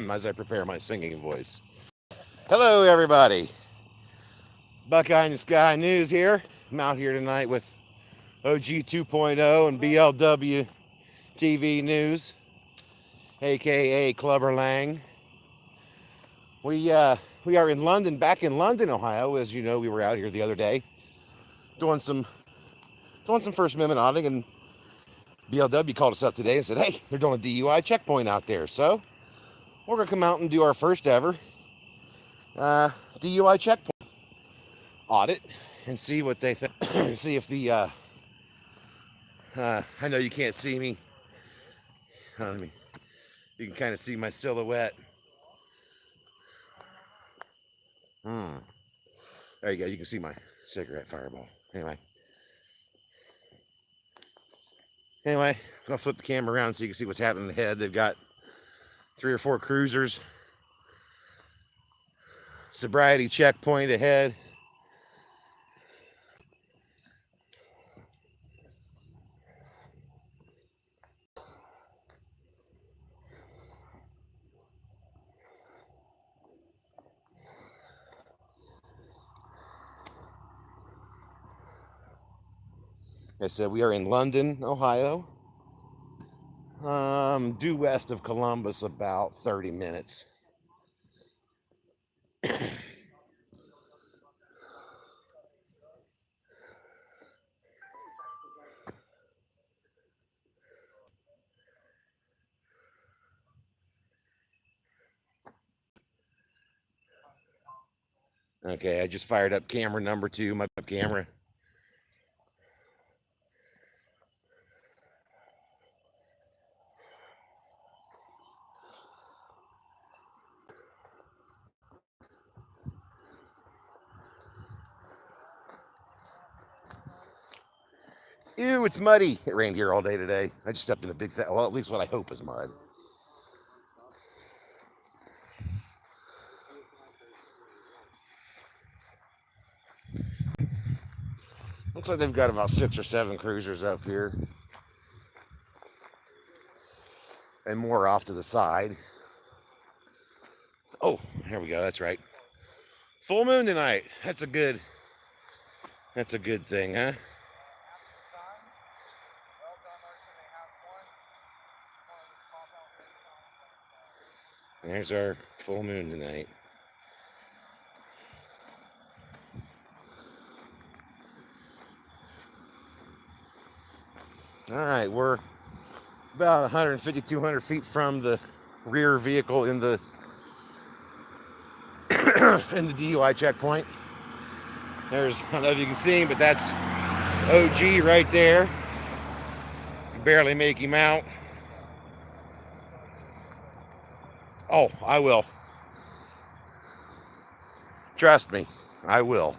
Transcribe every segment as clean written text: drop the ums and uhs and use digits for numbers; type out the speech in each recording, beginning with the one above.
as I prepare my singing voice. Hello, everybody. Buckeye in the Sky News here. I'm out here tonight with OG 2.0 and BLW TV News, aka Clubber Lang. We are in London, back in London, Ohio. As you know, we were out here the other day doing some First Amendment auditing, and BLW called us up today and said, "Hey, they're doing a DUI checkpoint out there, so we're gonna come out and do our first ever DUI checkpoint audit and see what they think. See if the I know you can't see me. You can kind of see my silhouette. There you go. You can see my cigarette fireball. Anyway, I'm gonna flip the camera around so you can see what's happening ahead. They've got 3 or 4 cruisers. Sobriety checkpoint ahead. Like I said, we are in London, Ohio. Due west of Columbus, about 30 minutes. Okay, I just fired up camera number 2, my camera. Ew, it's muddy. It rained here all day today. I just stepped in a big, well, at least what I hope is mud. Looks like they've got about 6 or 7 cruisers up here. And more off to the side. Oh, here we go. That's right. Full moon tonight. That's a good thing, huh? There's our full moon tonight. All right, we're about 150, 200 feet from the rear vehicle in the in the DUI checkpoint. There's, I don't know if you can see him, but that's OG right there. You can barely make him out. Oh, I will. Trust me, I will.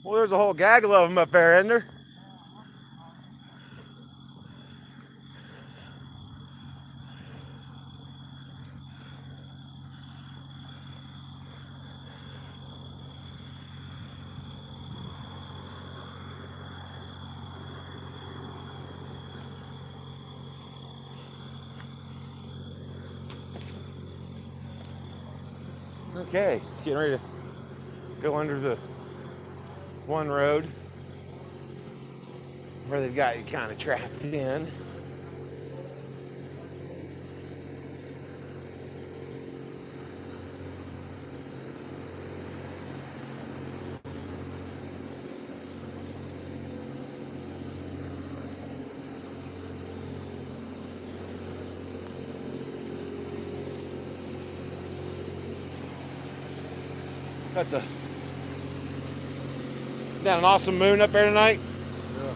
Well, there's a whole gaggle of them up there, isn't there? Okay, getting ready to go under the one road where they've got you kind of trapped in. Got an awesome moon up there tonight. Yeah.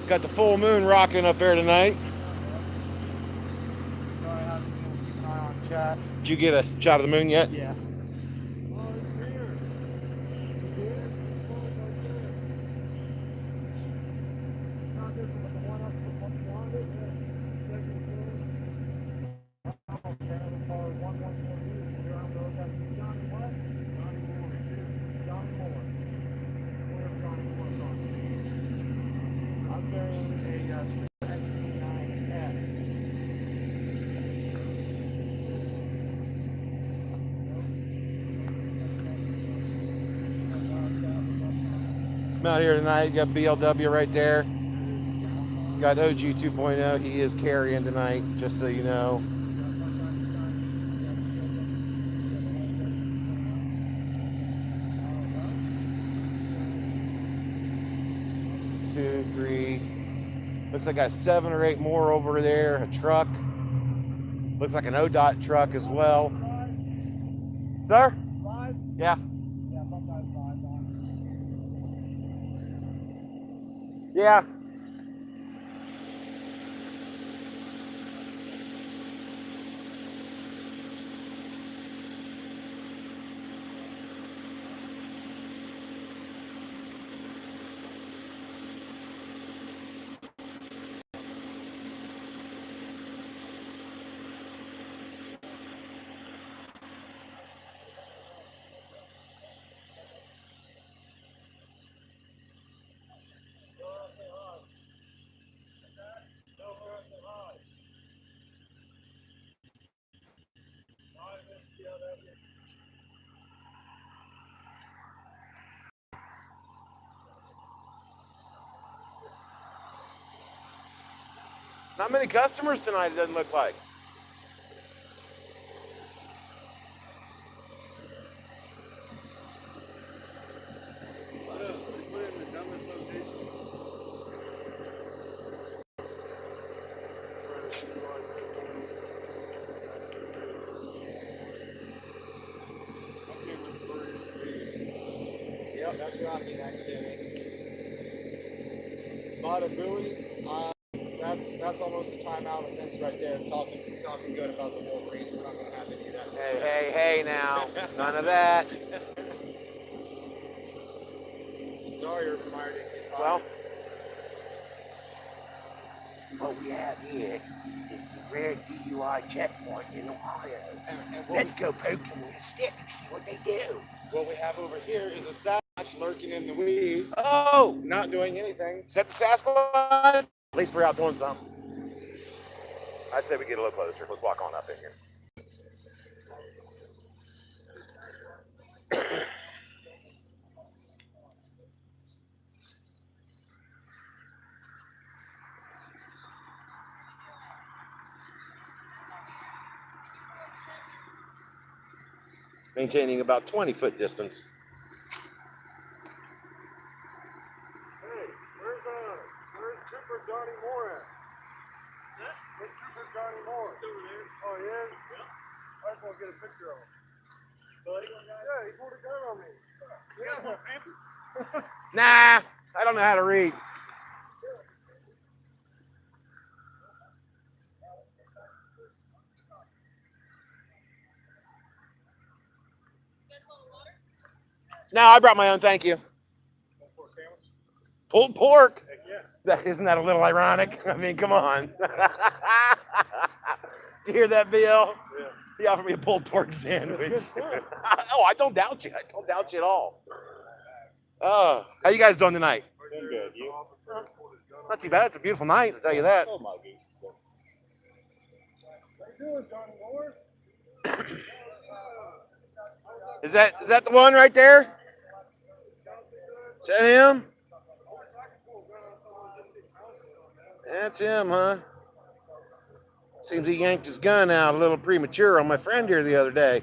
Got the full moon rocking up there tonight. Sorry, I have to keep an eye on chat. Did you get a shot of the moon yet? Yeah. I'm carrying a XT9S. I'm out here tonight. Got BLW right there. Got OG 2.0. He is carrying tonight, just so you know. Two, three. Looks like I got 7 or 8 more over there. A truck. Looks like an ODOT truck as well. Sir? 5? Yeah. Yeah, Buckeye 5 on. Yeah. Not many customers tonight, it doesn't look like. Let's put it in the dumbest location. Yep, that's Rocky next to me. Bada Booey, that's almost a timeout offense right there. Talking good about the Wolverines. We're not going to have any of that. Hey now. None of that. Sorry, Urban Meyer didn't get fired. Well, What we have here is the rare DUI checkpoint in Ohio. And Let's go poke them with a stick and see what they do. what we have over here is a Sasquatch lurking in the weeds, oh, not doing anything. is that the Sasquatch? At least we're out doing something. I'd say we get a little closer. Let's walk on up in here. Maintaining about 20-foot distance. Hey, where's Trooper Johnny Moore at? Where's Trooper Johnny Moore? Over there. Oh, he is? Yeah. I just want to get a picture of him. Yeah, he pulled a gun on me. Yeah. Nah, I don't know how to read. No, I brought my own. Thank you. Pulled pork. Isn't that a little ironic? I mean, come on. Did you hear that, BL? Yeah. He offered me a pulled pork sandwich. That's good stuff. Oh, I don't doubt you. I don't doubt you at all. Oh, how you guys doing tonight? Been good. You? Not too bad. It's a beautiful night, I'll tell you that. Oh, my goose. How you doing, Johnny Moore? Is that the one right there? Is that him? That's him, huh? Seems he yanked his gun out a little premature on my friend here the other day.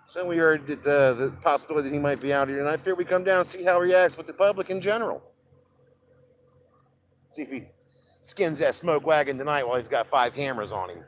So we heard that the possibility that he might be out here tonight. I figured we come down and see how he reacts with the public in general. See if he skins that smoke wagon tonight while he's got 5 cameras on him.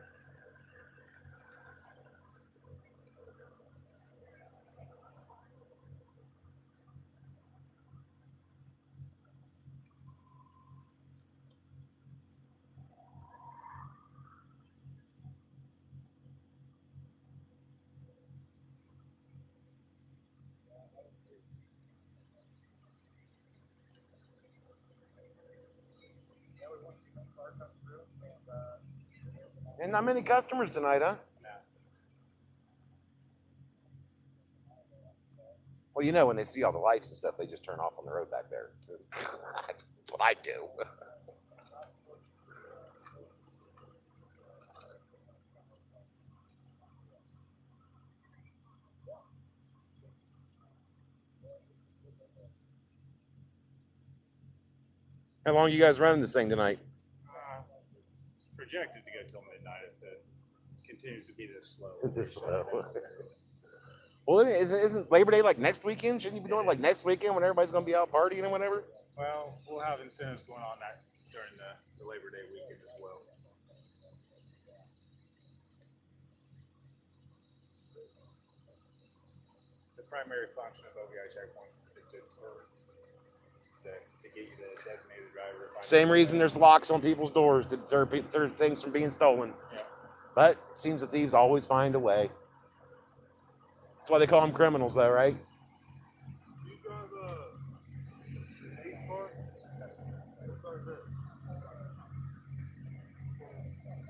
And not many customers tonight, huh? Well, you know, when they see all the lights and stuff, they just turn off on the road back there. That's what I do. How long you guys running this thing tonight? Projected to go till midnight if it continues to be this slow. This slow. Well, isn't Labor Day like next weekend? Shouldn't you be doing it like next weekend when everybody's going to be out partying and whatever? Well, we'll have incentives going on that during the Labor Day weekend as well. The primary function of OVI checkpoints is to get you the designated driver. Same reason there's locks on people's doors to deter things from being stolen. Yeah. But it seems the thieves always find a way. That's why they call them criminals, though, right? You drive East Park?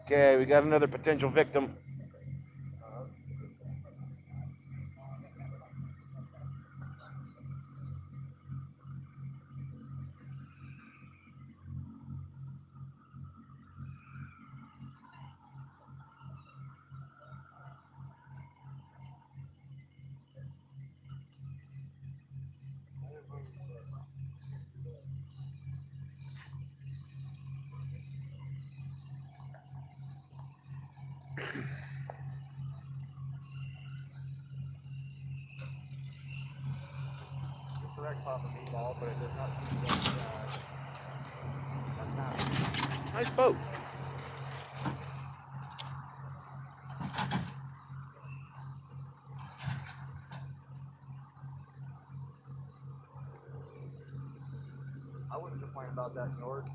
Okay, we got another potential victim. Correct, Papa Meatball, but it does not seem that that's not. Nice boat. I wouldn't complain about that, York.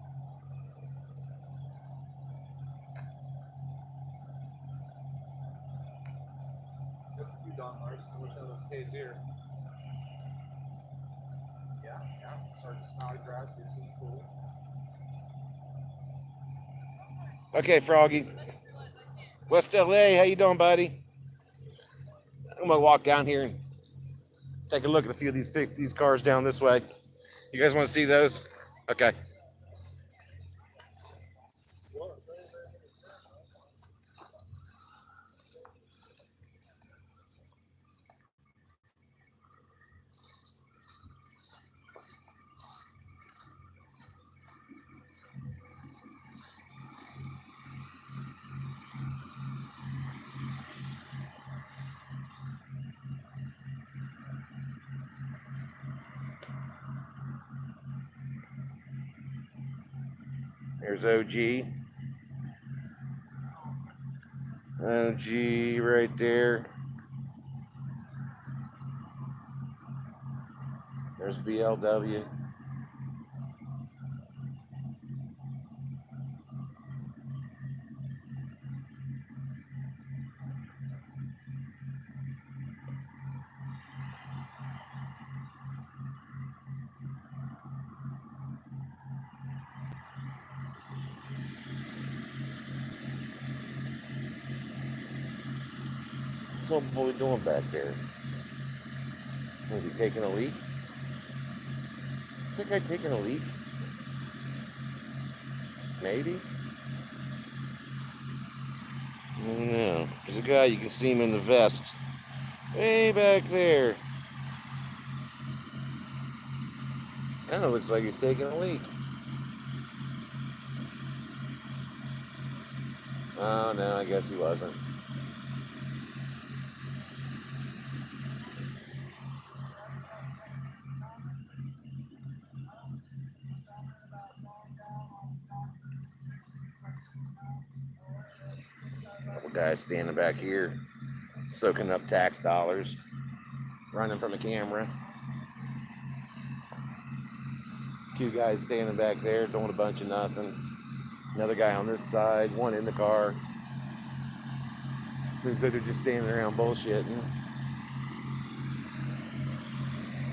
Good for you, Don Lars. I wish that was the case here. Yeah. Sergeant Snotty drives to see cool. Okay, Froggy. West LA, how you doing, buddy? I'm gonna walk down here and take a look at a few of these cars down this way. You guys want to see those? Okay. There's OG. OG right there. There's BLW. What's old boy doing back there? Is he taking a leak? Is that guy taking a leak? Maybe? I don't know. There's a guy, you can see him in the vest. Way back there. Kind of looks like he's taking a leak. Oh, no, I guess he wasn't. Couple guys standing back here, soaking up tax dollars, running from the camera. Two guys standing back there doing a bunch of nothing. Another guy on this side, one in the car. Looks like they're just standing around bullshitting.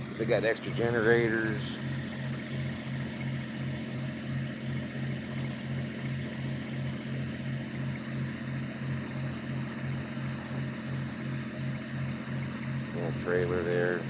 So they got extra generators. Little trailer there.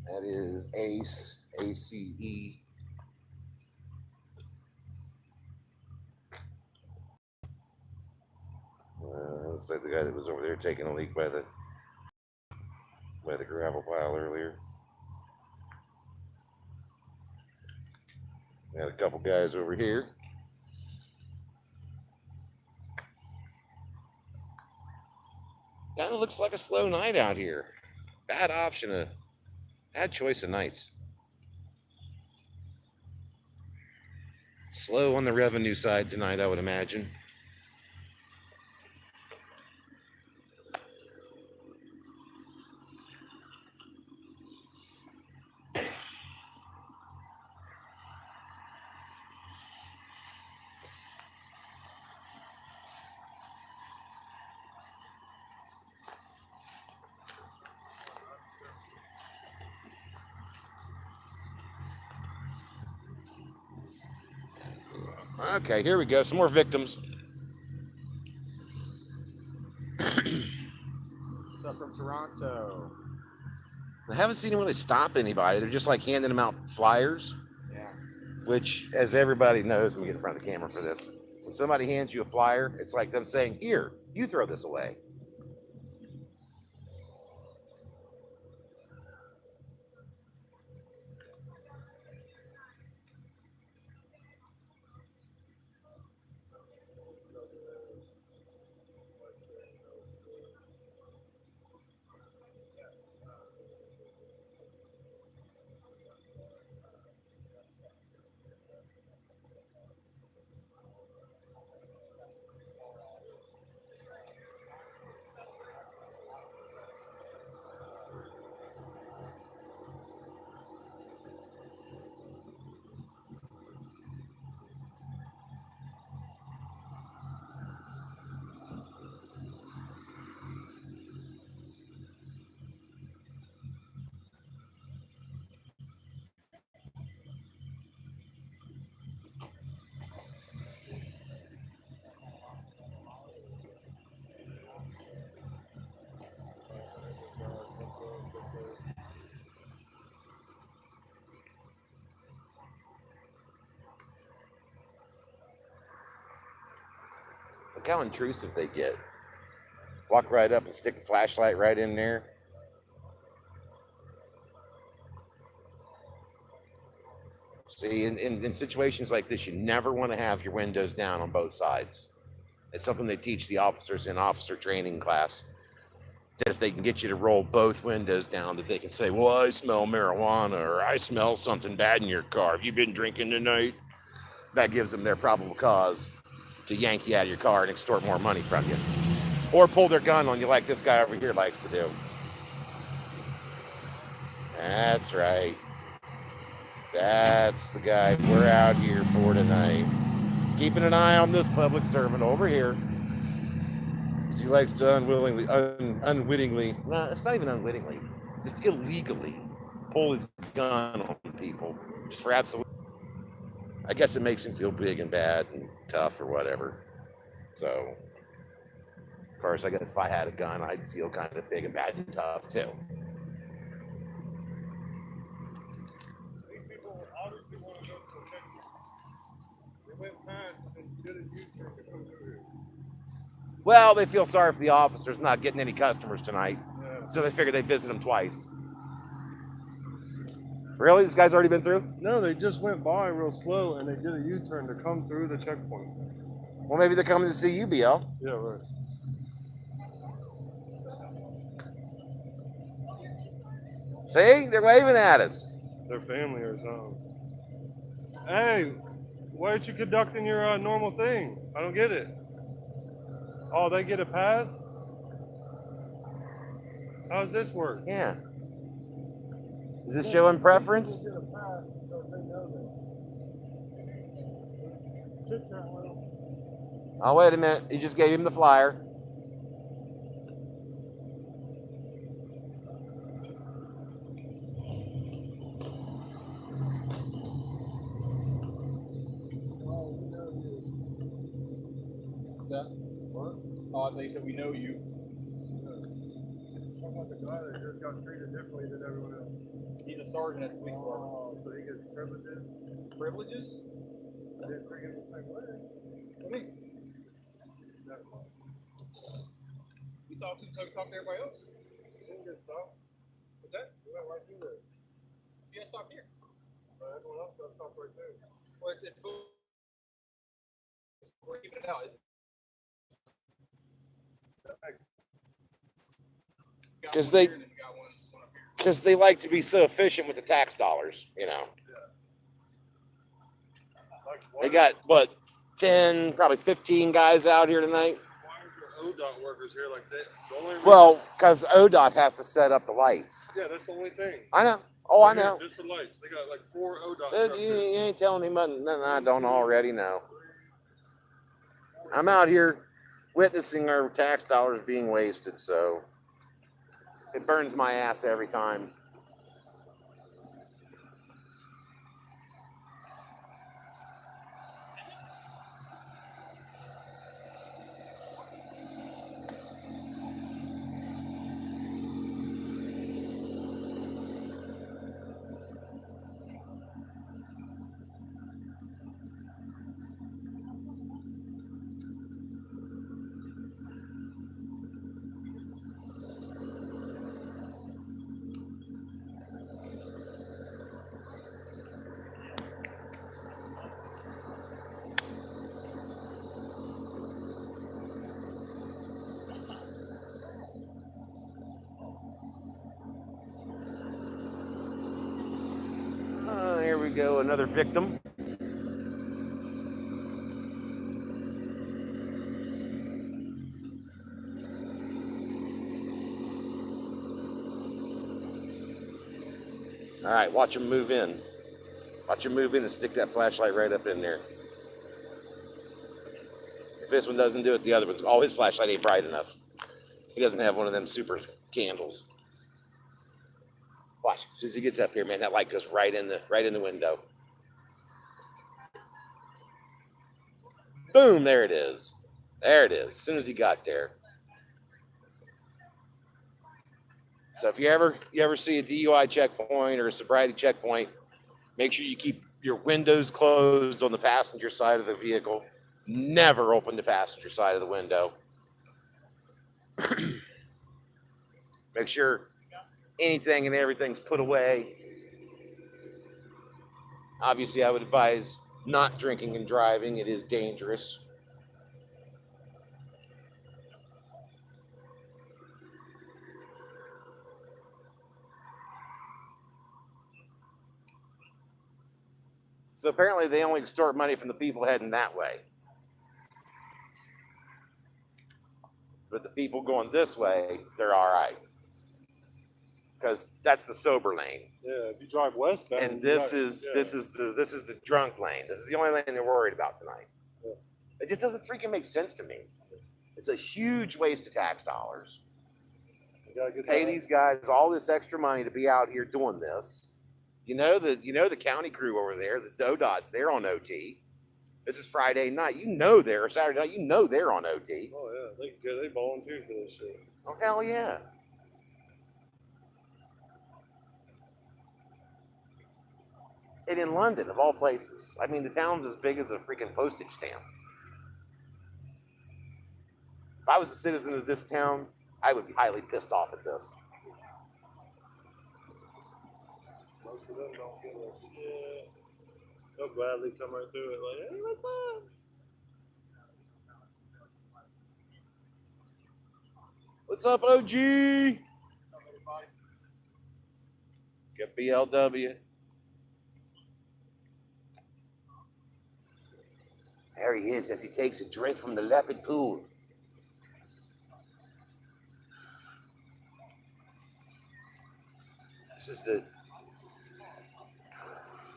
That is ACE, ACE. Looks like the guy that was over there taking a leak by the gravel pile earlier. Got a couple guys over here. Kind of looks like a slow night out here. Bad option, bad choice of nights. Slow on the revenue side tonight, I would imagine. Okay, here we go. Some more victims. What's up from Toronto? I haven't seen them really stop anybody. They're just like handing them out flyers. Yeah. Which, as everybody knows, let me get in front of the camera for this. When somebody hands you a flyer, it's like them saying, "Here, you throw this away." Look how intrusive they get. Walk right up and stick the flashlight right in there. See, in situations like this, you never want to have your windows down on both sides. It's something they teach the officers in officer training class. That if they can get you to roll both windows down, that they can say, well, I smell marijuana, or I smell something bad in your car. Have you been drinking tonight? That gives them their probable cause to yank you out of your car and extort more money from you. Or pull their gun on you like this guy over here likes to do. That's right. That's the guy we're out here for tonight. Keeping an eye on this public servant over here. Because he likes to unwittingly, well, it's not even unwittingly, just illegally pull his gun on people. Just for absolute. I guess it makes him feel big and bad and tough or whatever. So, of course, I guess if I had a gun, I'd feel kind of big and bad and tough too. These people obviously want to go to the checkpoint. They went past and did a U-turn to come through here. Well, they feel sorry for the officers not getting any customers tonight. Yeah. So they figured they'd visit them twice. Really? This guy's already been through? No, they just went by real slow and they did a U-turn to come through the checkpoint. Well, maybe they're coming to see you, BL. Yeah, right. See? They're waving at us. Their family or something. Hey, why aren't you conducting your normal thing? I don't get it. Oh, they get a pass? How does this work? Yeah. Is this showing preference? Get a pass because they know that. Chit chat with them. Oh, wait a minute. You just gave him the flyer. That? What? Oh, they said we know you. Talking about the guy that just got treated differently than everyone else. He's a sergeant at the police department. Oh, so he gets privileges? Privileges? They didn't treat him the same way. What do you mean? You talk to everybody else? He didn't get stopped. What's that? He went right through there. You gotta stop here. But everyone else got stopped right there. Well, it's cool. We're keeping it out. Because they like to be so efficient with the tax dollars, you know. Like, They got, what, 10, probably 15 guys out here tonight? why aren't there ODOT workers here like that? The only reason- Well, because ODOT has to set up the lights. yeah, that's the only thing. I know. Oh, I Right here, know. Just for lights. They got like 4 ODOT You trucks here. ain't telling me nothing I don't already know. I'm out here witnessing our tax dollars being wasted, so it burns my ass every time. Here we go, another victim. All right, watch him move in. Watch him move in and stick that flashlight right up in there. If this one doesn't do it, the other one's. Oh, his flashlight ain't bright enough. He doesn't have one of them super candles. Watch, as soon as he gets up here, man, that light goes right in the window. Boom, there it is. There it is, as soon as he got there. So if you ever see a DUI checkpoint or a sobriety checkpoint, make sure you keep your windows closed on the passenger side of the vehicle. Never open the passenger side of the window. Make sure anything and everything's put away. Obviously, I would advise not drinking and driving. It is dangerous. So apparently they only extort money from the people heading that way. But the people going this way, they're all right. Because that's the sober lane. Yeah, if you drive westbound. And this is the drunk lane. This is the only lane they're worried about tonight. Yeah. It just doesn't freaking make sense to me. It's a huge waste of tax dollars. You gotta get Pay that. these guys all this extra money to be out here doing this. You know the county crew over there, the DODOT's, they're on OT. This is Friday night. You know they're Saturday night. You know they're on OT. Oh yeah, they volunteer for this shit. Oh hell yeah. And in London, of all places, I mean, the town's as big as a freaking postage stamp. If I was a citizen of this town, I would be highly pissed off at this. Most of them don't give a shit. They'll gladly come right through it like, hey, what's up? What's up, OG? Get BLW. There he is as he takes a drink from the leopard pool. This is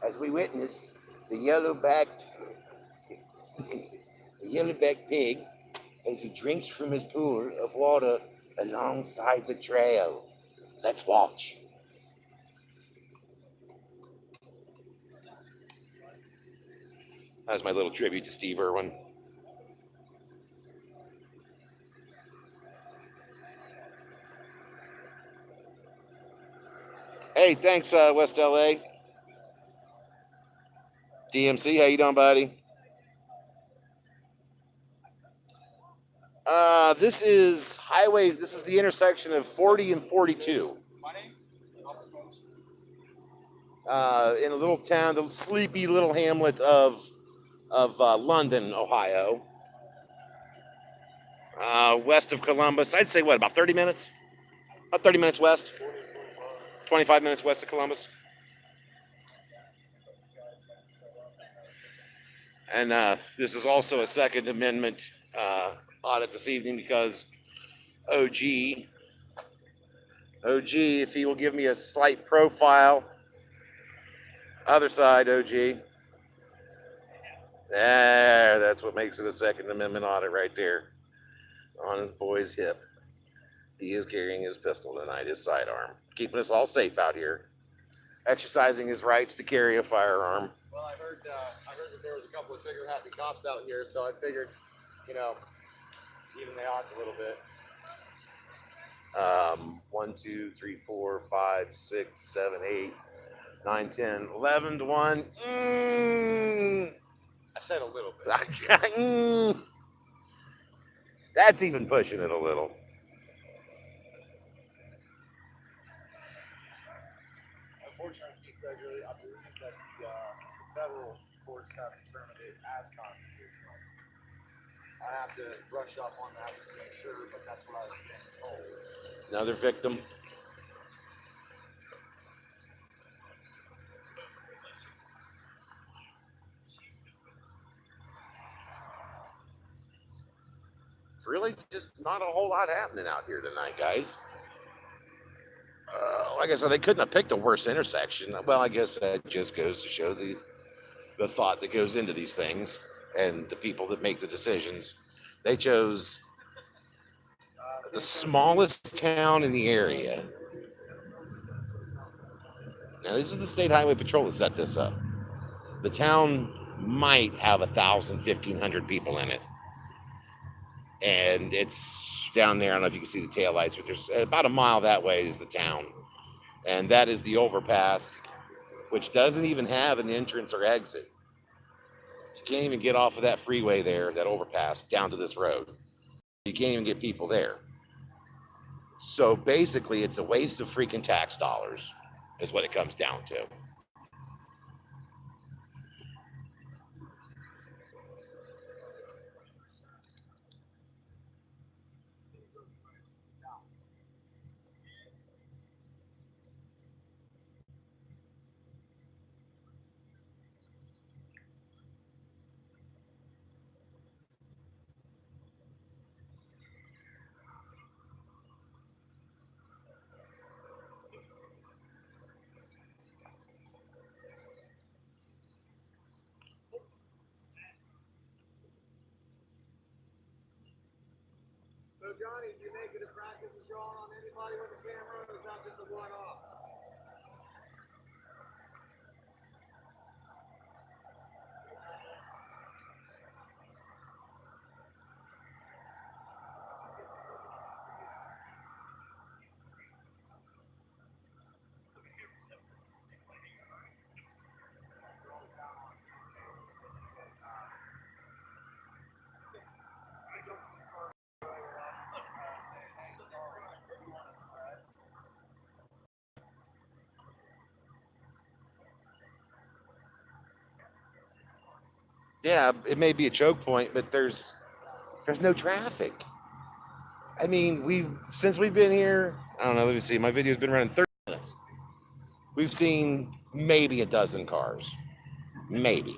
as we witness, the yellow-backed pig as he drinks from his pool of water alongside the trail. Let's watch. That's my little tribute to Steve Irwin. Hey, thanks, West LA. DMC, how you doing, buddy? This is the intersection of 40 and 42. My name? In a little town, the sleepy little hamlet of London, Ohio. West of Columbus. I'd say, what, about 30 minutes? About 30 minutes west. 25 minutes west of Columbus. And this is also a Second Amendment audit this evening because OG, if he will give me a slight profile. Other side, OG. There, that's what makes it a Second Amendment audit right there. On his boy's hip. He is carrying his pistol tonight, his sidearm. Keeping us all safe out here. Exercising his rights to carry a firearm. Well, I heard that there was a couple of trigger-happy cops out here, so I figured, even the odds a little bit. 1, 2, 3, 4, 5, 6, 7, 8, 9, 10, 11 to 1. I said a little bit. That's even pushing it a little. Unfortunately, Gregory, I believe that the federal courts have determined it as constitutional. I have to brush up on that just to make sure, but that's what I was being told. Another victim. Really just not a whole lot happening out here tonight, guys. Like I said, they couldn't have picked a worse intersection. Well, I guess that just goes to show the thought that goes into these things and the people that make the decisions. They chose the smallest town in the area. Now, this is the State Highway Patrol that set this up. The town might have 1,000, 1,500 people in it. And it's down there. I don't know if you can see the taillights, but there's about a mile that way is the town. And that is the overpass, which doesn't even have an entrance or exit. You can't even get off of that freeway there, that overpass, down to this road. You can't even get people there. So basically, it's a waste of freaking tax dollars, is what it comes down to. Johnny, do you make it a practice of drawing on anybody with a camera, or is that just a one-off? Yeah, it may be a choke point, but there's no traffic. I mean, since we've been here, I don't know, let me see, my video's been running 30 minutes. We've seen maybe a dozen cars. Maybe.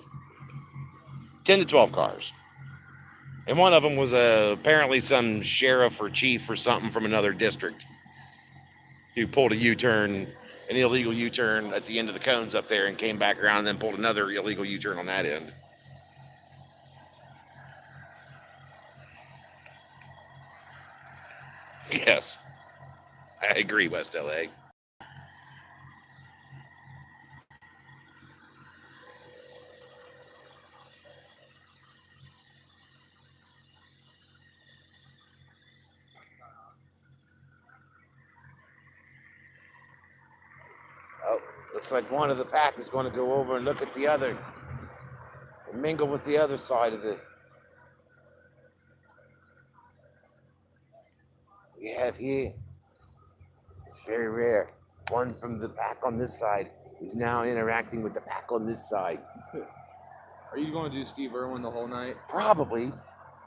10 to 12 cars. And one of them was apparently some sheriff or chief or something from another district who pulled a U-turn, an illegal U-turn at the end of the cones up there, and came back around and then pulled another illegal U-turn on that end. Yes, I agree, West LA. Oh, looks like one of the pack is going to go over and look at the other and mingle with the other side of it. We have here, it's very rare, one from the pack on this side is now interacting with the pack on this side. Are you going to do Steve Irwin the whole night? Probably.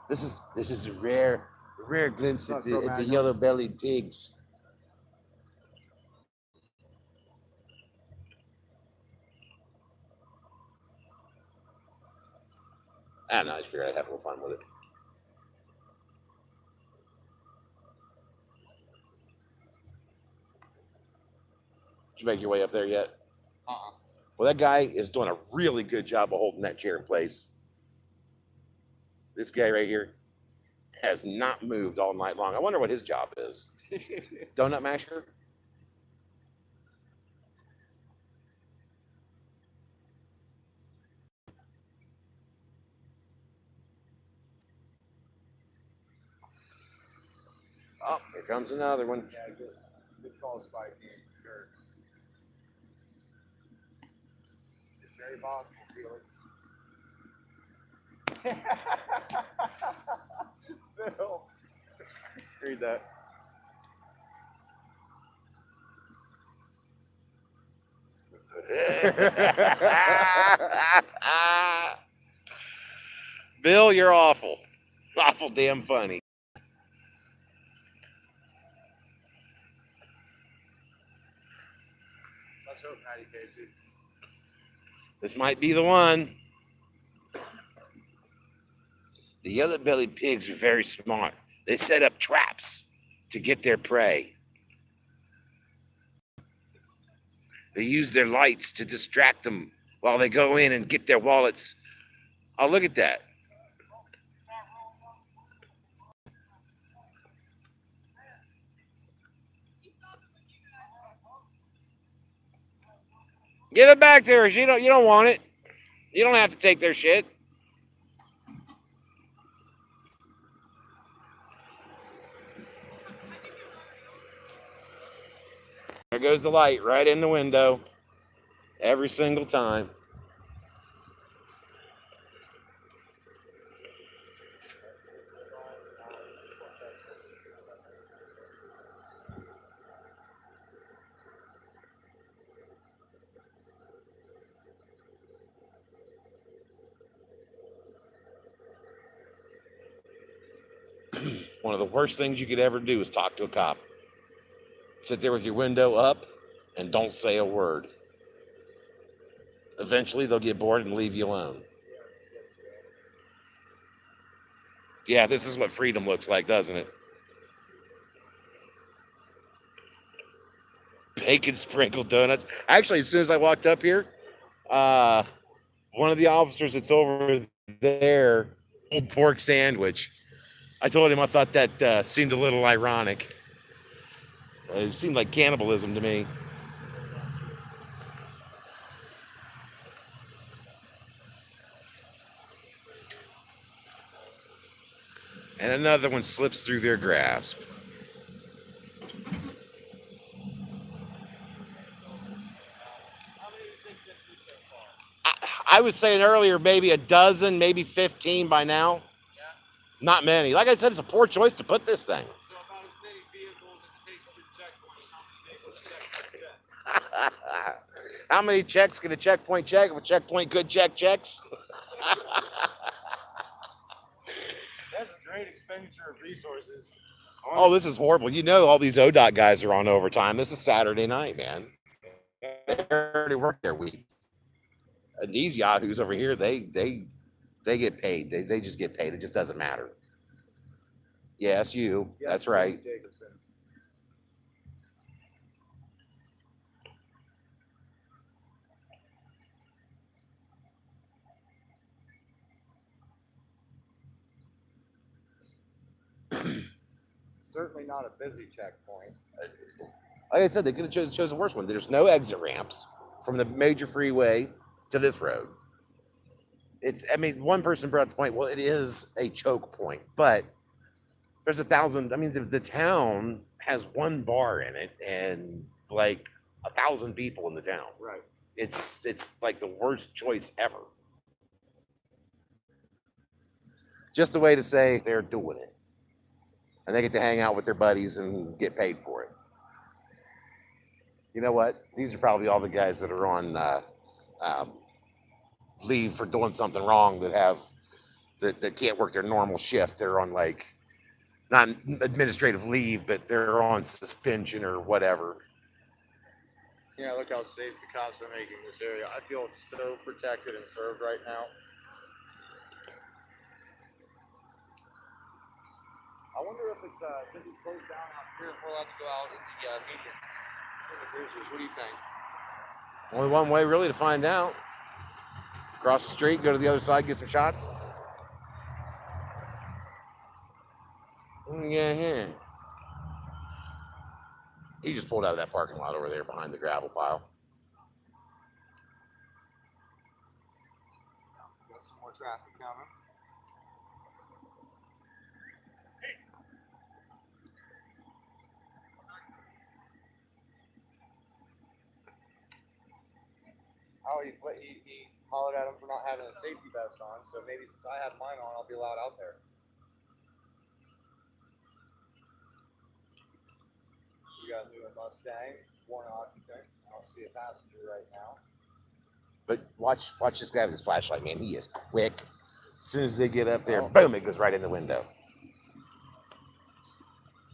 This is a rare glimpse at the yellow-bellied pigs. I don't know, I just figured I'd have a little fun with it. Did you make your way up there yet? Well, that guy is doing a really good job of holding that chair in place. This guy right here has not moved all night long. I wonder what his job is. Donut masher? Oh, here comes another one. Yeah, good call, Spike, for sure. It's very possible, Felix. Bill. Read that. Bill, you're awful. Awful damn funny. Let's hope, Patty Casey. This might be the one. The yellow-bellied pigs are very smart. They set up traps to get their prey. They use their lights to distract them while they go in and get their wallets. Oh, look at that. Give it back to her. You don't want it. You don't have to take their shit. There goes the light right in the window. Every single time. One of the worst things you could ever do is talk to a cop. Sit there with your window up and don't say a word. Eventually they'll get bored and leave you alone. Yeah, this is what freedom looks like, doesn't it? Bacon sprinkled donuts. Actually, as soon as I walked up here, one of the officers that's over there, pulled pork sandwich. I told him I thought that seemed a little ironic. It seemed like cannibalism to me. And another one slips through their grasp. I was saying earlier, maybe a dozen, maybe 15 by now. Not many. Like I said, it's a poor choice to put this thing. So about as many vehicles as it takes to checkpoint. How many vehicles check? How many checks can a checkpoint check if a checkpoint could check checks? That's a great expenditure of resources. Oh, this is horrible. You know all these ODOT guys are on overtime. This is Saturday night, man. They already work their week. And these yahoos over here, they get paid. They just get paid. It just doesn't matter. Yes, you. That's right. Jacobson. Certainly not a busy checkpoint. Like I said, they could have chose the worst one. There's no exit ramps from the major freeway to this road. I mean, one person brought the point, well, it is a choke point, but there's 1,000. I mean, the town has one bar in it and like 1,000 people in the town. Right. It's like the worst choice ever. Just a way to say they're doing it. And they get to hang out with their buddies and get paid for it. You know what? These are probably all the guys that are on leave for doing something wrong that can't work their normal shift. They're on like not administrative leave, but they're on suspension or whatever. Yeah, look how safe the cops are making this area. I feel so protected and served right now. I wonder if it's since it's closed down out here, if we're allowed to go out in the median, in the cruisers. What do you think? Only one way really to find out. Cross the street, go to the other side, get some shots. Yeah. He just pulled out of that parking lot over there behind the gravel pile. Got some more traffic coming. Oh, he hollered at him for not having a safety vest on, so maybe since I have mine on, I'll be allowed out there. We got a new Mustang, one occupant. I don't see a passenger right now. But watch this guy with his flashlight, man. He is quick. As soon as they get up there, boom, it goes right in the window.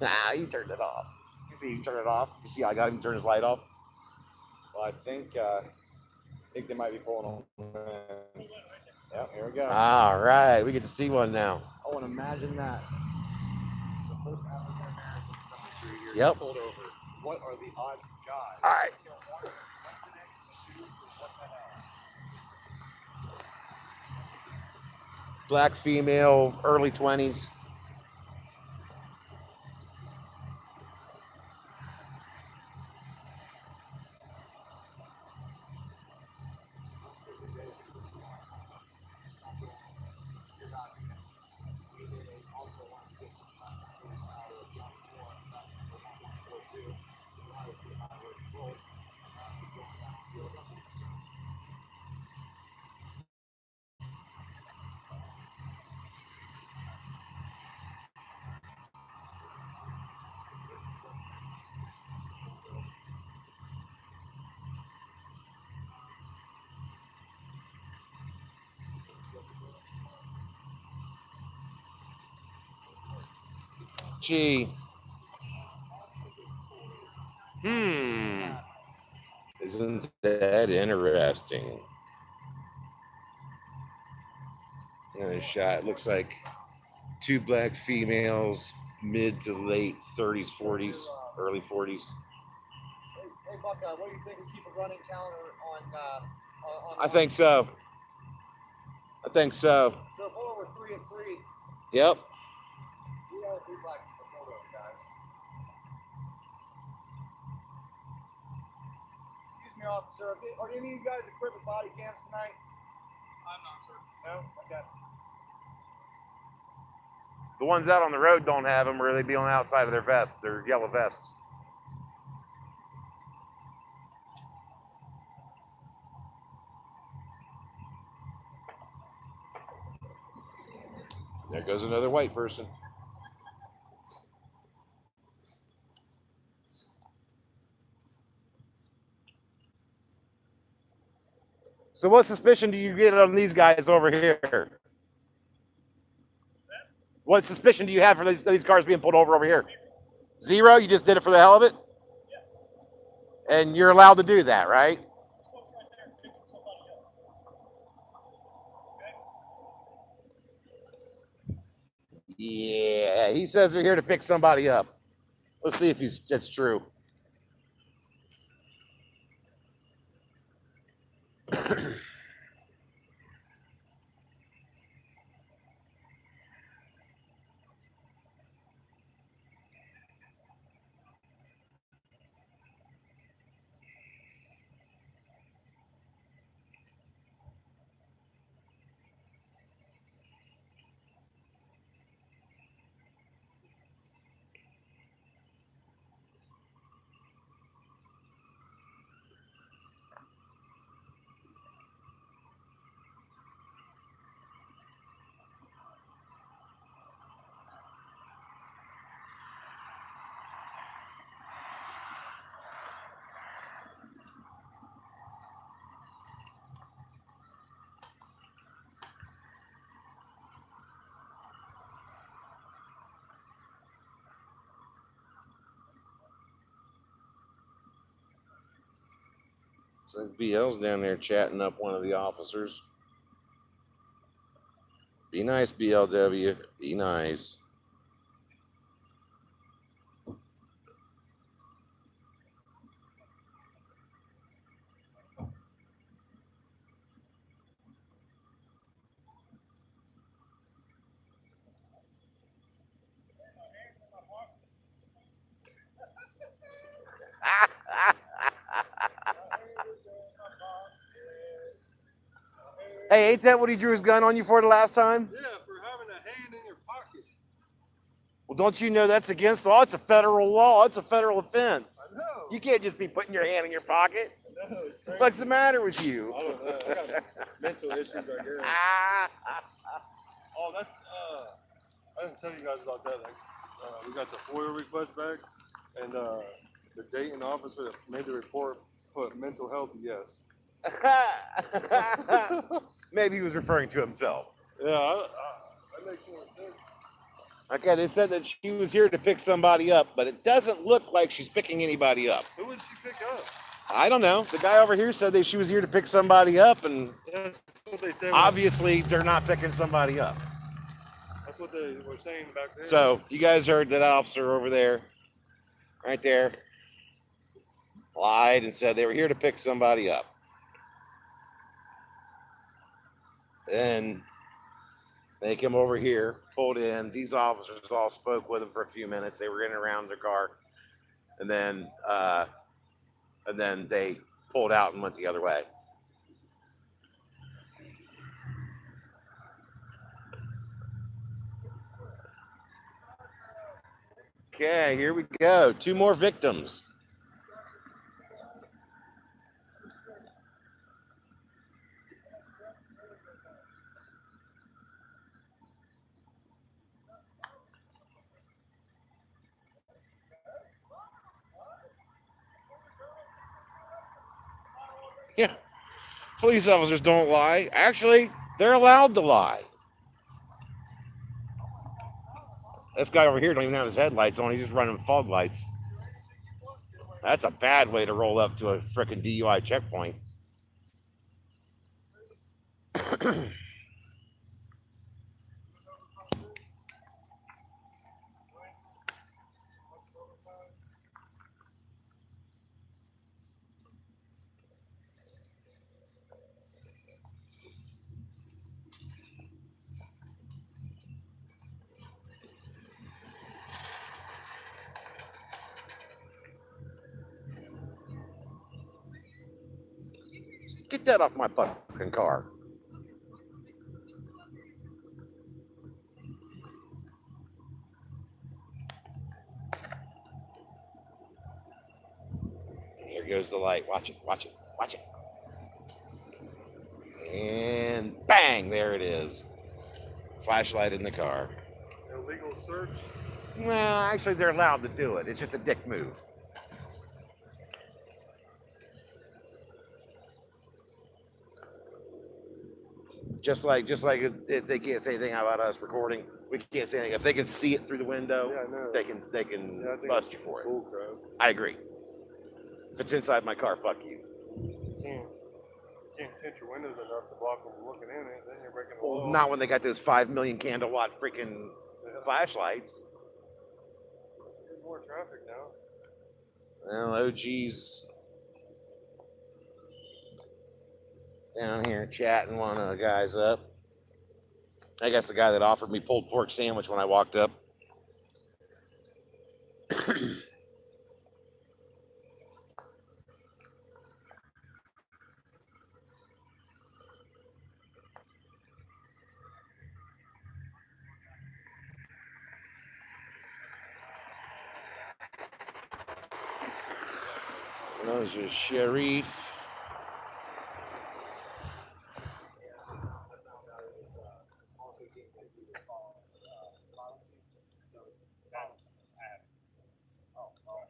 Nah, he turned it off. You see him turn it off? You see how I got him to turn his light off? Well, I think they might be pulling on. Yeah, here we go. All right, we get to see one now. Oh, and imagine that. The first African American coming through here. Yep. Pulled over. What are the odds, God? All right. Black female, early 20s. Gee. Isn't that interesting? Another shot. It looks like two black females, mid to late 30s, 40s, early 40s. Hey, Buckeye, what do you think? We keep a running calendar on I think so. So if we're over 3 and 3, Yep. officer. Are any of you guys equipped with body cams tonight? I'm not, sir. No? Okay. The ones out on the road don't have them, or they'd be on the outside of their vests, their yellow vests. There goes another white person. So what suspicion do you get on these guys over here? What suspicion do you have for these cars being pulled over here? Zero? You just did it for the hell of it? And you're allowed to do that, right? Yeah, he says they're here to pick somebody up. Let's see if that's true. So BL's down there chatting up one of the officers. Be nice, BLW. Be nice. Hey, ain't that what he drew his gun on you for the last time? Yeah, for having a hand in your pocket. Well, don't you know that's against the law? It's a federal law. It's a federal offense. I know. You can't just be putting your hand in your pocket. I know, it's crazy. What's the matter with you? I don't know. I got mental issues right here. Oh, that's, I didn't tell you guys about that. Like, we got the FOIA request back, and the Dayton officer that made the report put mental health yes. Maybe he was referring to himself. Yeah, I make more sense. Okay, they said that she was here to pick somebody up, but it doesn't look like she's picking anybody up. Who would she pick up? I don't know. The guy over here said that she was here to pick somebody up, and That's what they said. obviously they're not picking somebody up. That's what they were saying back then. So you guys heard that officer over there, right there, lied and said they were here to pick somebody up. Then they come over here, pulled in. These officers all spoke with them for a few minutes. They were in and around their car, and then they pulled out and went the other way. Okay, here we go. 2 more victims. Yeah, police officers don't lie. Actually, they're allowed to lie. This guy over here don't even have his headlights on. He's just running fog lights. That's a bad way to roll up to a frickin' DUI checkpoint. Get that off my fucking car. And here goes the light. Watch it, watch it, watch it. And bang, there it is. Flashlight in the car. Illegal search. Well, actually, they're allowed to do it. It's just a dick move. Just like they can't say anything about us recording. We can't say anything. If they can see it through the window, Yeah, I know. they can Yeah, I think bust it's you for it. bull crap. I agree. If it's inside my car, fuck you. You can't tint your windows enough to block them from looking in it. Then you're breaking the Well, law. not when they got those 5 million candle watt freaking flashlights. There's more traffic now. Well, OG's down here chatting one of the guys up. I guess the guy that offered me pulled pork sandwich when I walked up. Those are Sharif.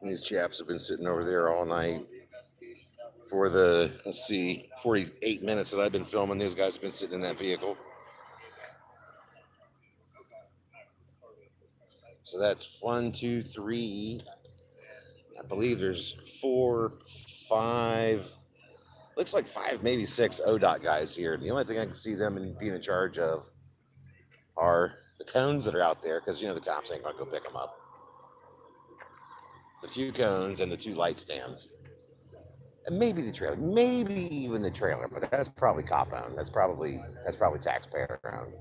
These chaps have been sitting over there all night for the, let's see, 48 minutes that I've been filming. These guys have been sitting in that vehicle. So that's 1, 2, 3. I believe there's 4, 5. Looks like 5, maybe 6 ODOT guys here. The only thing I can see them being in charge of are the cones that are out there, because, you know, the cops ain't going to go pick them up. The few cones and the 2 light stands. And maybe the trailer, maybe even the trailer, but that's probably cop owned. That's probably taxpayer owned.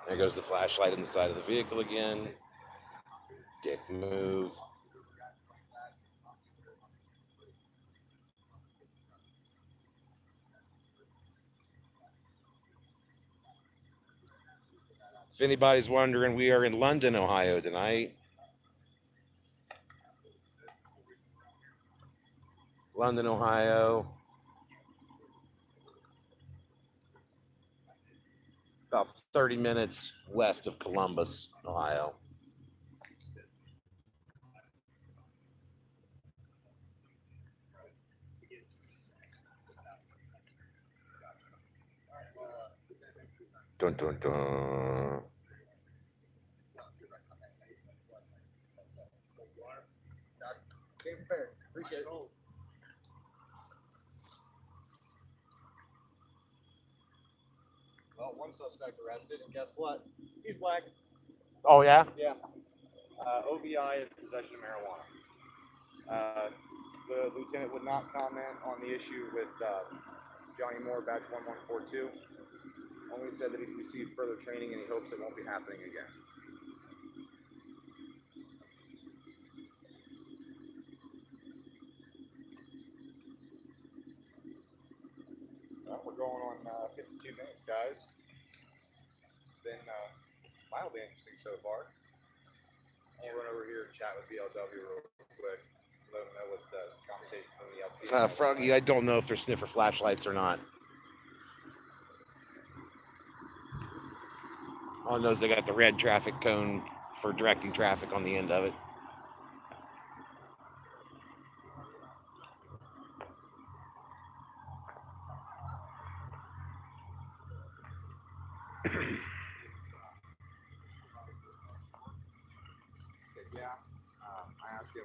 There goes the flashlight in the side of the vehicle again. Dick move. If anybody's wondering, we are in London, Ohio tonight. London, Ohio. About 30 minutes west of Columbus, Ohio. Dun, dun, dun. Appreciate it. Well, one suspect arrested, and guess what? He's black. Oh, yeah? Yeah. OVI is possession of marijuana. The lieutenant would not comment on the issue with Johnny Moore, batch 1142. Only said that he received further training and he hopes it won't be happening again. Well, we're going on 52 minutes, guys. It's been mildly interesting so far. I'll run over here and chat with BLW real quick. Let them know what the conversation from the LT. Froggy, I don't know if they're sniffer flashlights or not. All I know is they got the red traffic cone for directing traffic on the end of it. I asked him,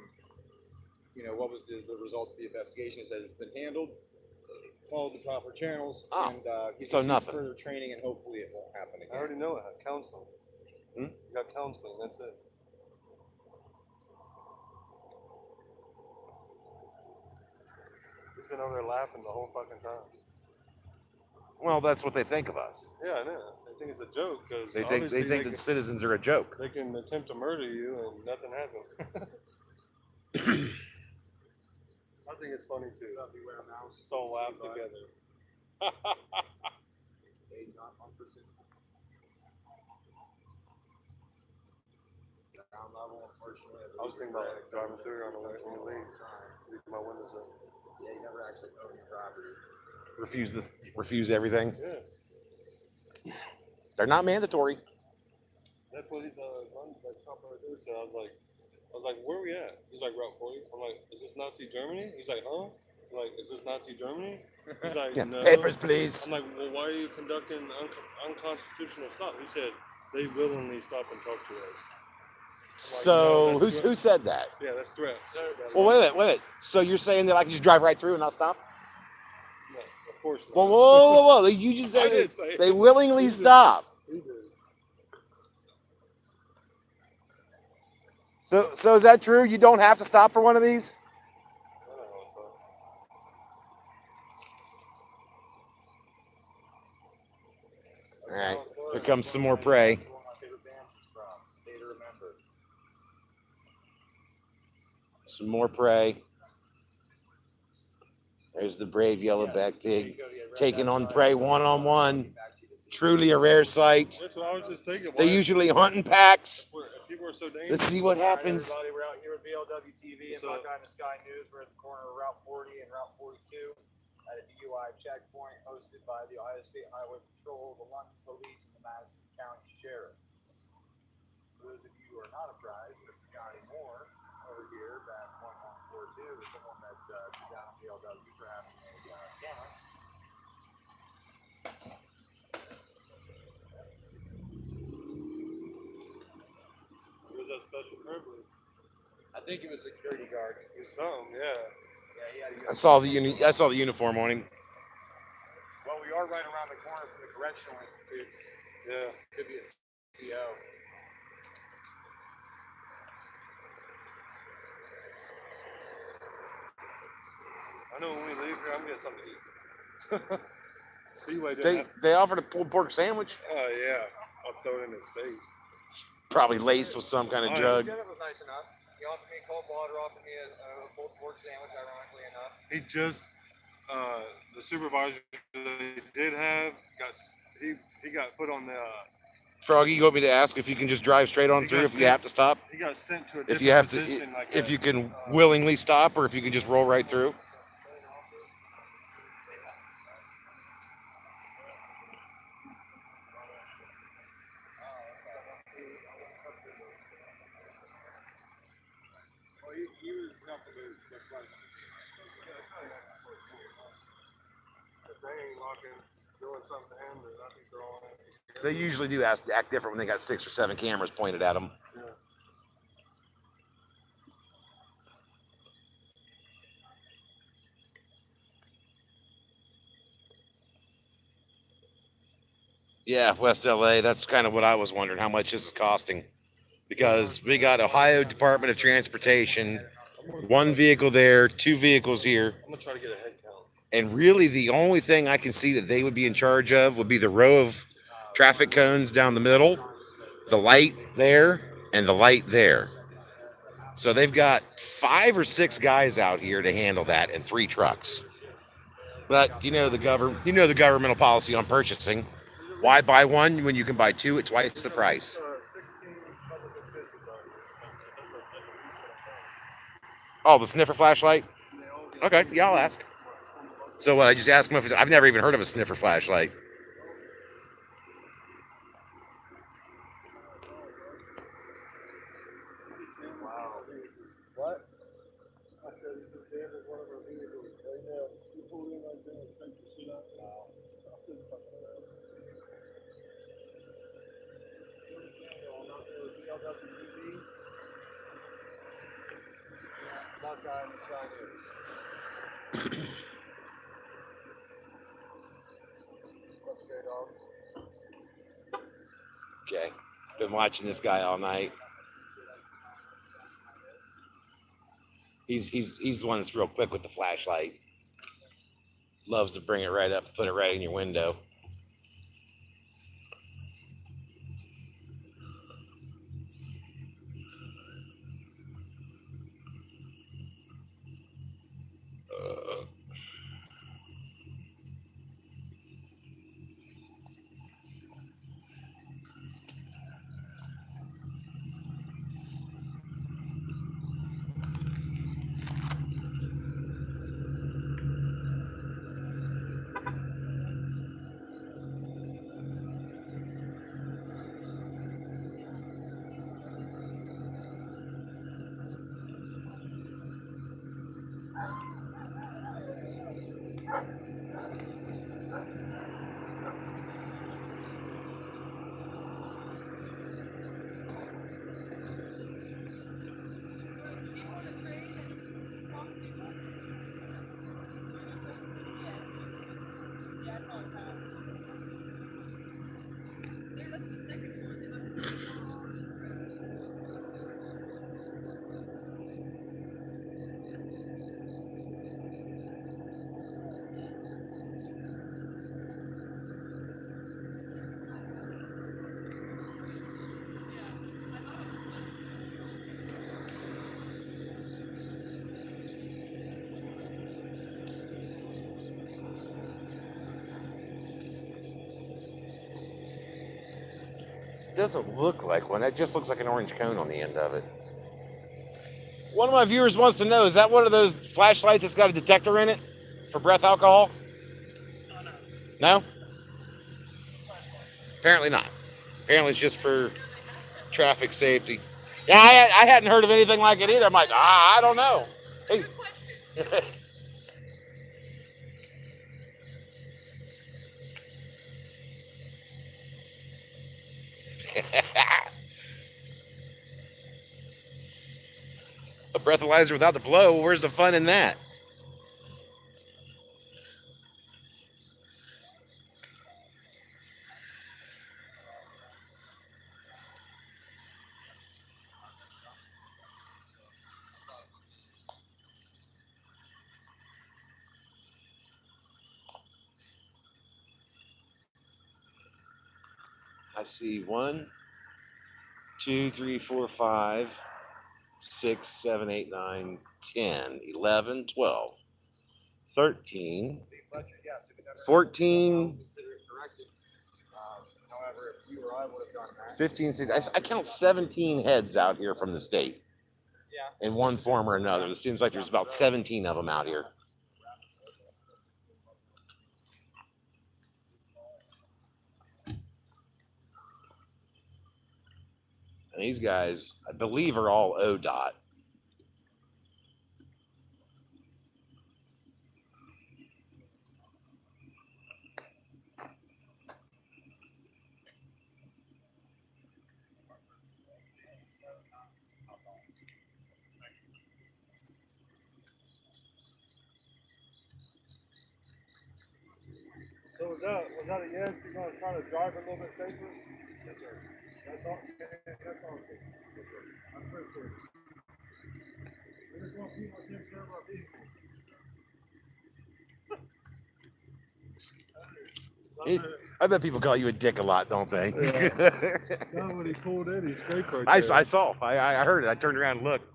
you know, what was the results of the investigation. He said it's been handled, followed the proper channels, Oh, and he so received nothing. further training, and hopefully it won't happen again. I already know it. Counseling. Hmm? You got counseling. That's it. He's been over there laughing the whole fucking time. Well, that's what they think of us. Yeah, I know. They think it's a joke because They think that citizens are a joke. they can attempt to murder you and nothing happens. I think it's funny too. Just all laugh together. I was thinking about driving through on the way when you leave. Leave my windows up. Yeah, you never actually own your property. Refuse everything. Yeah, They're not mandatory. that's what he's that cop right there said. I was like, where are we at? He's like, Route 40. I'm like, is this Nazi Germany? He's like, huh? I'm like, is this Nazi Germany? He's like, Yeah. no. Papers, please. I'm like, well, why are you conducting unconstitutional stop? He said, they willingly stop and talk to us. So no, that's who said that? Yeah, that's threat. Well, wait a minute. So you're saying that I can just drive right through and not stop? No, of course not. Whoa. You just I said did say they it. willingly He did. stop. He did. So is that true? You don't have to stop for one of these? I don't know, All right. Here comes some more prey. One of my favorite bands is from. Day to Remember. Some more prey. There's the brave yellowback pig taking on prey one-on-one. Truly a rare sight. That's what I was just thinking. They usually hunt in packs. People are so dangerous. Let's see what happens. Everybody, we're out here with BLW TV and So- Buckeye in the Sky News. We're at the corner of Route 40 and Route 42 at a DUI checkpoint hosted by the Ohio State Highway Patrol, the London Police, and the Madison County Sheriff. For those of you who are not apprised, Mr. Johnny Moore over here at 1142 is someone that took down BLW for having a camera. It was that special privilege. I think it was security guard. It was something, yeah. Yeah, he had to I saw the uniform on him. Well, we are right around the corner from the correctional institutes. Yeah. Could be a CO. I know when we leave here, I'm getting something to eat. Speedway didn't They have. they offered a pulled pork sandwich, Oh, yeah. I'll throw it in his face. probably laced with some kind of Oh, yeah. drug. Lieutenant was nice enough. He offered me cold water, offered me a pulled pork sandwich, ironically enough. He just, the supervisor that he did have, he got put on the, Froggy, you want me to ask if you can just drive straight on You through got if you have to stop? he got sent to a different If you have to, position. Like if a- you can willingly stop, or if you can just roll right through. Well, he was nothing but pleasant. If they ain't doing something to him, then I think they're all in. They usually do act different when they got 6 or 7 cameras pointed at them. Yeah. Yeah, West LA. That's kind of what I was wondering, how much this is costing. Because we got Ohio Department of Transportation, 1 vehicle there, 2 vehicles here. I'm gonna try to get a head count. And really the only thing I can see that they would be in charge of would be the row of traffic cones down the middle, the light there, and the light there. So they've got 5 or 6 guys out here to handle that and 3 trucks. But you know the governmental policy on purchasing. Why buy one when you can buy 2 at twice the price? 16 public officials are here. Oh, the sniffer flashlight? Okay, yeah, I'll ask. So what, I just ask them if I've never even heard of a sniffer flashlight. Wow. What? I said he just damaged one of our vehicles. Right now, he pulled in like that and picked the shit up. Wow. Buckeye in the Sky News. What's good, dog? Okay, been watching this guy all night. He's the one that's real quick with the flashlight. Loves to bring it right up, put it right in your window. It doesn't look like one. That just looks like an orange cone on the end of it. One of my viewers wants to know, is that one of those flashlights that's got a detector in it for breath alcohol? No? Apparently not. Apparently it's just for traffic safety. Yeah, I hadn't heard of anything like it either. I'm like, I don't know. Hey. A breathalyzer without the blow, where's the fun in that? I see 1, 2, 3, 4, 5, 6, 7, 8, 9, 10, 11, 12, 13, 14, However, if you or I would have done that, 15, 16. I count 17 heads out here from the state in one form or another. It seems like there's about 17 of them out here. And these guys, I believe, are all ODOT. So was that a yes? You're gonna try to drive a little bit safer? Yes, sir. That's all. That's all. Yes, sir. I'm pretty sure. We just want people to take care of our vehicles. I bet people call you a dick a lot, don't they? Yeah. Now when he pulled in, he scraped right there. I saw. I heard it. I turned around and looked.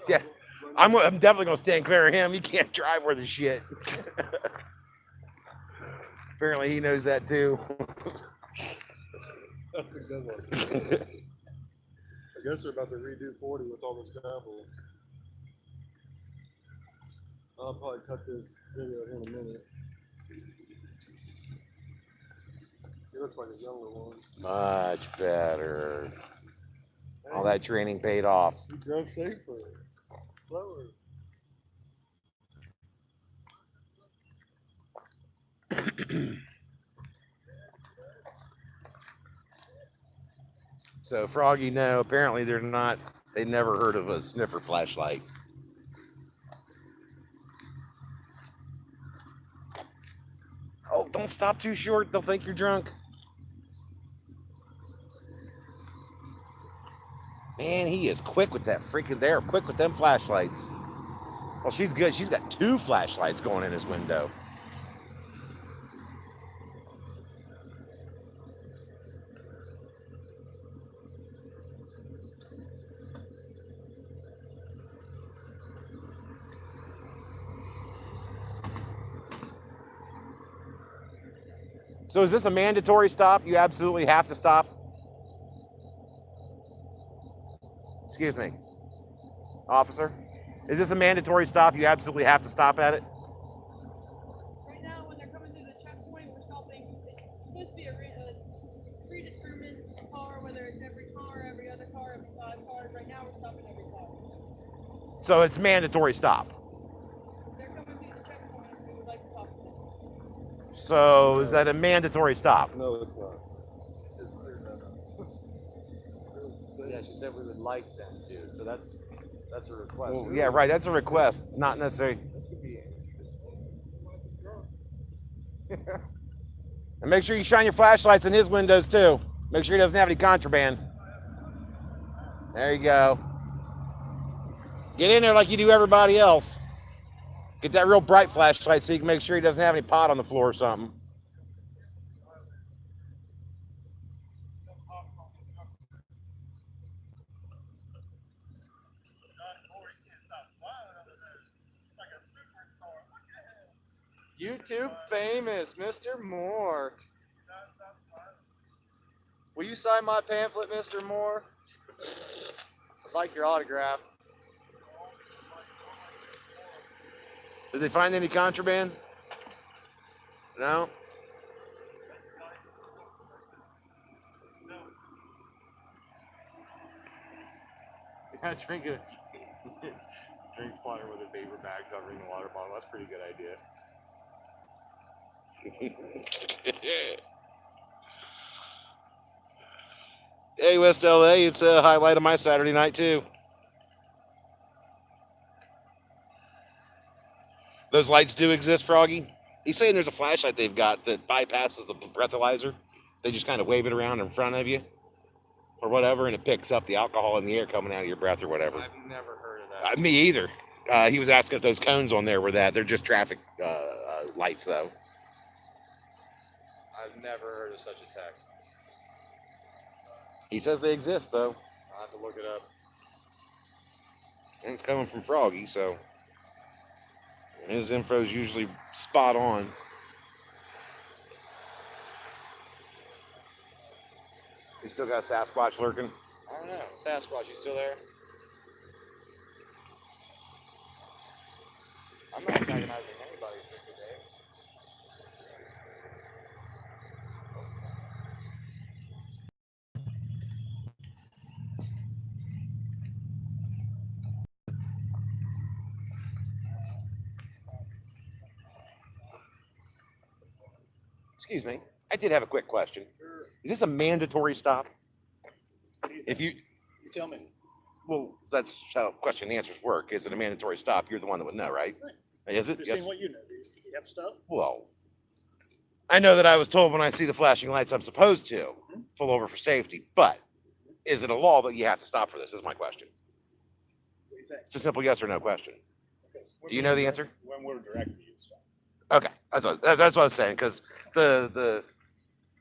Yeah, I'm definitely gonna stand clear of him. He can't drive worth a shit. Apparently, he knows that too. That's a good one. I guess they're about to redo 40 with all this gravel. I'll probably cut this video here in a minute. He looks like a younger one. Much better. All that training paid off. He drove safer, slower. So, Froggy, no, apparently they're not. They never heard of a sniffer flashlight. Oh, don't stop too short. They'll think you're drunk. Man, he is quick with that freaking. They're quick with them flashlights. Well, she's good. She's got 2 flashlights going in his window. So is this a mandatory stop? You absolutely have to stop? Excuse me. Officer? Is this a mandatory stop? You absolutely have to stop at it? Right now, when they're coming through the checkpoint, we're stopping. It's supposed to be a predetermined car, whether it's every car, every other car, every 5 cars. Right now, we're stopping every car. So it's mandatory stop. They're coming through the checkpoint, we would like to stop them. So is that a mandatory stop? No, it's not. It's Yeah, she said we would like them to, so that's a request. Well, yeah, right. That's a request, not necessarily. This could be interesting. And make sure you shine your flashlights in his windows too. Make sure he doesn't have any contraband. There you go. Get in there like you do everybody else. Get that real bright flashlight so you can make sure he doesn't have any pot on the floor or something. YouTube famous, Mr. Moore. Will you sign my pamphlet, Mr. Moore? I'd like your autograph. Did they find any contraband? No? Yeah, drink water with a paper bag covering the water bottle. That's a pretty good idea. Hey, West LA, it's a highlight of my Saturday night too. Those lights do exist, Froggy. He's saying there's a flashlight they've got that bypasses the breathalyzer. They just kind of wave it around in front of you or whatever, and it picks up the alcohol in the air coming out of your breath or whatever. I've never heard of that. Me either. He was asking if those cones on there were that. They're just traffic lights, though. I've never heard of such a tech. He says they exist, though. I'll have to look it up. And it's coming from Froggy, so his info is usually spot on. You still got Sasquatch lurking? I don't know. Sasquatch, you still there? I'm not antagonizing anybody's picture, Dave. Excuse me. I did have a quick question. Is this a mandatory stop? If you tell me. Well, that's how question and answers work. Is it a mandatory stop? You're the one that would know, right? Is it? You're Yes. saying what you know. Do you have stuff? Well, I know that I was told when I see the flashing lights I'm supposed to pull over for safety, but is it a law that you have to stop for this? Is my question. What do you think? It's a simple yes or no question. Okay. Do you know the answer? When we're directed you stuff. Okay, that's what I was saying, because the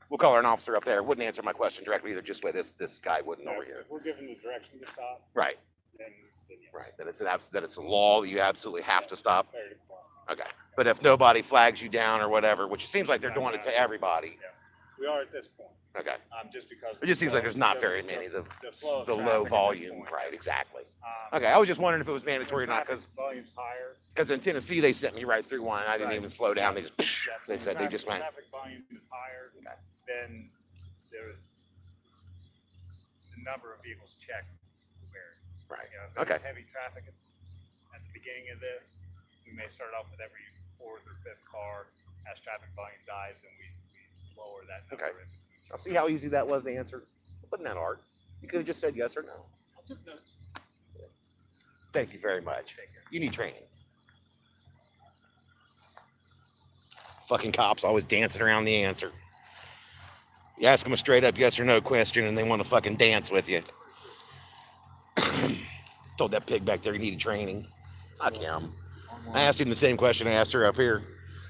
we'll call her an officer up there wouldn't answer my question directly either. Just way this guy wouldn't over here. If we're given the direction to stop, Right, then yes. right. That it's a law that you absolutely have to stop. Very good point. Okay, but if nobody flags you down or whatever, which it seems like they're doing it to everybody. We are at this point. Okay, Just because it just seems like there's not very many. The flow of low traffic at this volume, point. right? Exactly. Um, Okay, I was just wondering if it was when mandatory or not, traffic volume's higher. because in Tennessee they sent me right through one and I didn't Right. even slow down. They just Yeah, they when said they just went. Traffic volume is higher, then there's the number of vehicles checked vary. Right. You know, if Okay. there's heavy traffic at the beginning of this, we may start off with every fourth or fifth car. As traffic volume dies, and we lower that number. Okay. in between. I'll see how easy that was to answer. It wasn't that hard. You could have just said yes or no. I took notes. Thank you very much. You need training. Fucking cops always dancing around the answer. You ask them a straight up yes or no question and they want to fucking dance with you. Told that pig back there he needed training. Fuck him. I asked him the same question I asked her up here.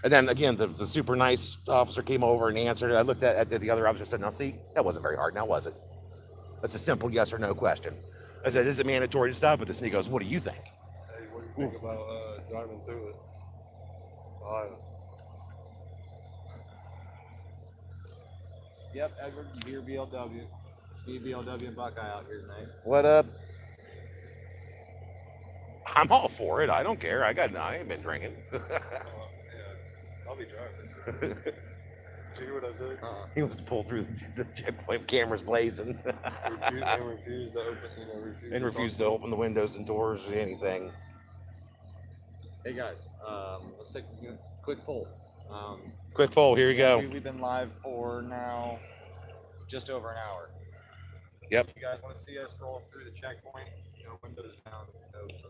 And then again, the super nice officer came over and answered it. I looked at the other officer and said, now see, that wasn't very hard now, was it? That's a simple yes or no question. I said, is it mandatory to stop with this? And he goes, what do you think? Hey, what do you think about driving through it? Yep, Edward, Beer BLW. Speed BLW and Buckeye out here tonight. What up? I'm all for it. I don't care. I ain't been drinking. I'll be driving. Did you hear what I said? He wants to pull through the checkpoint, cameras blazing, Refuse to open, and refuse to open the windows and doors or anything. Hey guys, let's take a quick poll. Quick poll. Here we go. We've been live for now just over an hour. Yep. If you guys want to see us roll through the checkpoint, windows down.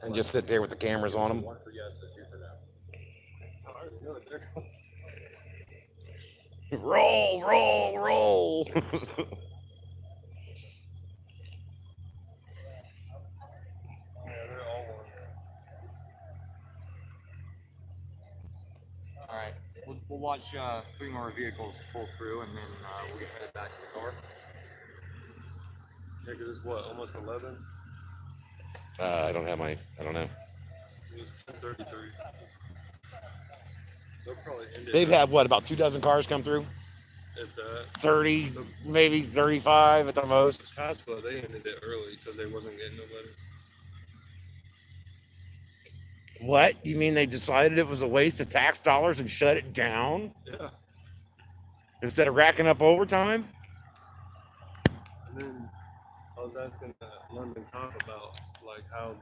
And just sit there with the cameras on them. One for yes, and two for no. Oh, good. There goes. Roll, roll, roll. Yeah, they're all one. All right, we'll watch 3 more vehicles pull through, and then we'll get headed back to the car. Yeah, because it's what, almost 11? I don't know. It was 10:33. They'll probably end it. They've had what, about 2 dozen cars come through? At that. 30, maybe 35 at the most. Tesla, they ended it early because they wasn't getting nobody. What? You mean they decided it was a waste of tax dollars and shut it down Yeah. instead of racking up overtime? And then I was asking the London cop about like how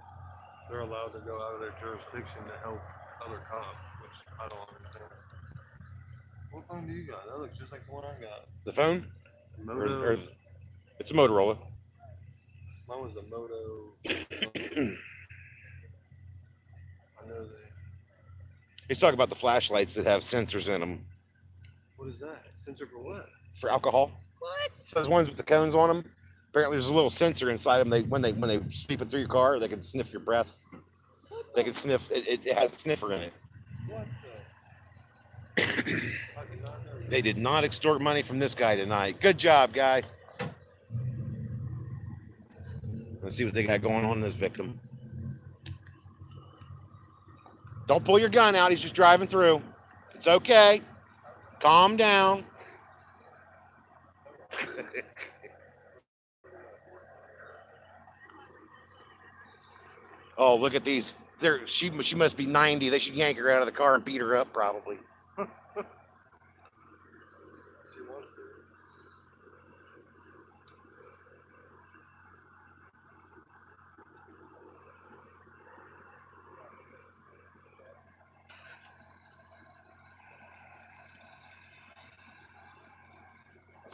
they're allowed to go out of their jurisdiction to help other cops, which I don't understand. What phone do you got? That looks just like the one I got. The phone? Moto. Or it's a Motorola. Mine was the Moto. I know they. He's talking about the flashlights that have sensors in them What is that? Sensor for what? for alcohol. What? Those ones with the cones on them. Apparently, there's a little sensor inside them. When they sweep it through your car, they can sniff your breath. They can sniff. It has a sniffer in it. What the? I did not know that. They did not extort money from this guy tonight. Good job, guy. Let's see what they got going on in this victim. Don't pull your gun out. He's just driving through. It's okay. Calm down. Oh, look at these. She must be 90. They should yank her out of the car and beat her up, probably. She wants to. I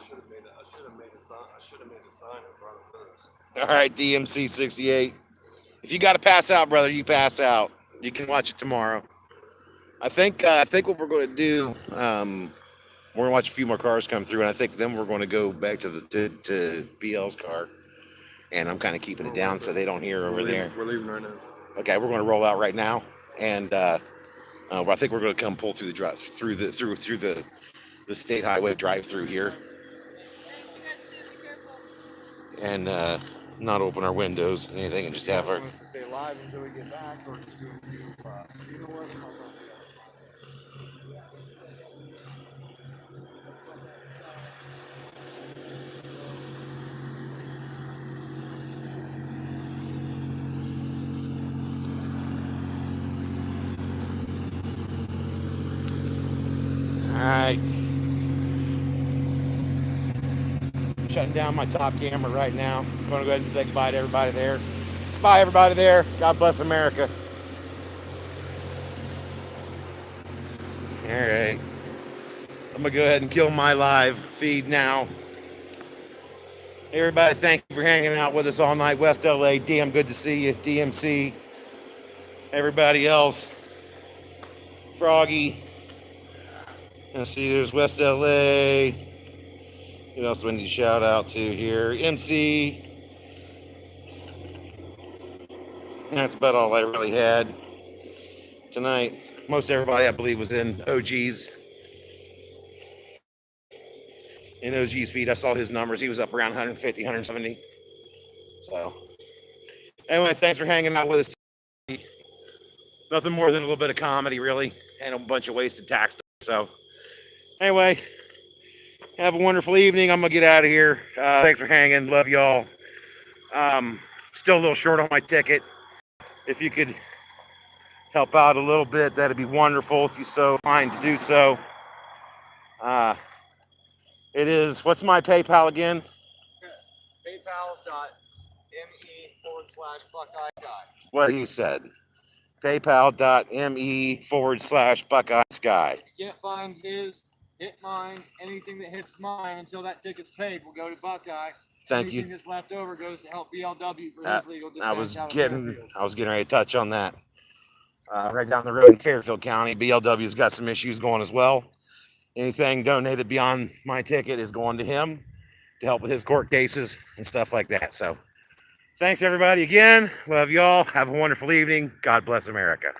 should have made a sign in front of this. All right, DMC 68. If you got to pass out, brother, you pass out. You can watch it tomorrow. I think what we're going to do, we're going to watch a few more cars come through, and I think then we're going to go back to BL's car. And I'm kind of keeping it down so they don't hear over there. We're leaving right now. Okay, we're going to roll out right now, and I think we're going to come pull through the drive through the state highway drive through here, Thanks, you guys do. Be careful. and not open our windows and anything, and just have our. Wants to stay alive until we get back, or just do a few. You know what? All right. Shutting down my top camera right now. I'm going to go ahead and say goodbye to everybody there. Bye, everybody there. God bless America. All right. I'm going to go ahead and kill my live feed now. Everybody, thank you for hanging out with us all night. West LA, damn good to see you. DMC. Everybody else. Froggy. Let's see, there's West LA. Who else do we need to shout out to here? MC. That's about all I really had tonight. Most everybody, I believe, was in OG's. In OG's feed, I saw his numbers. He was up around 150, 170. So, anyway, thanks for hanging out with us. Nothing more than a little bit of comedy, really, and a bunch of wasted tax. So, anyway, have a wonderful evening. I'm gonna get out of here. Thanks for hanging. Love y'all. Still a little short on my ticket. If you could help out a little bit, that'd be wonderful. If you're so fine to do so. It is. What's my PayPal again? PayPal.me/Buckeye Guy. What he said. PayPal.me/Buckeye Sky. If you can't find his, hit mine. Anything that hits mine until that ticket's paid will go to Buckeye. Thank Anything you. that's left over goes to help BLW for Uh, his legal I was dispatch out of getting Fairfield. ready to touch on that. Right down the road in Fairfield County, BLW's got some issues going as well. Anything donated beyond my ticket is going to him to help with his court cases and stuff like that. So thanks everybody again. Love y'all. Have a wonderful evening. God bless America.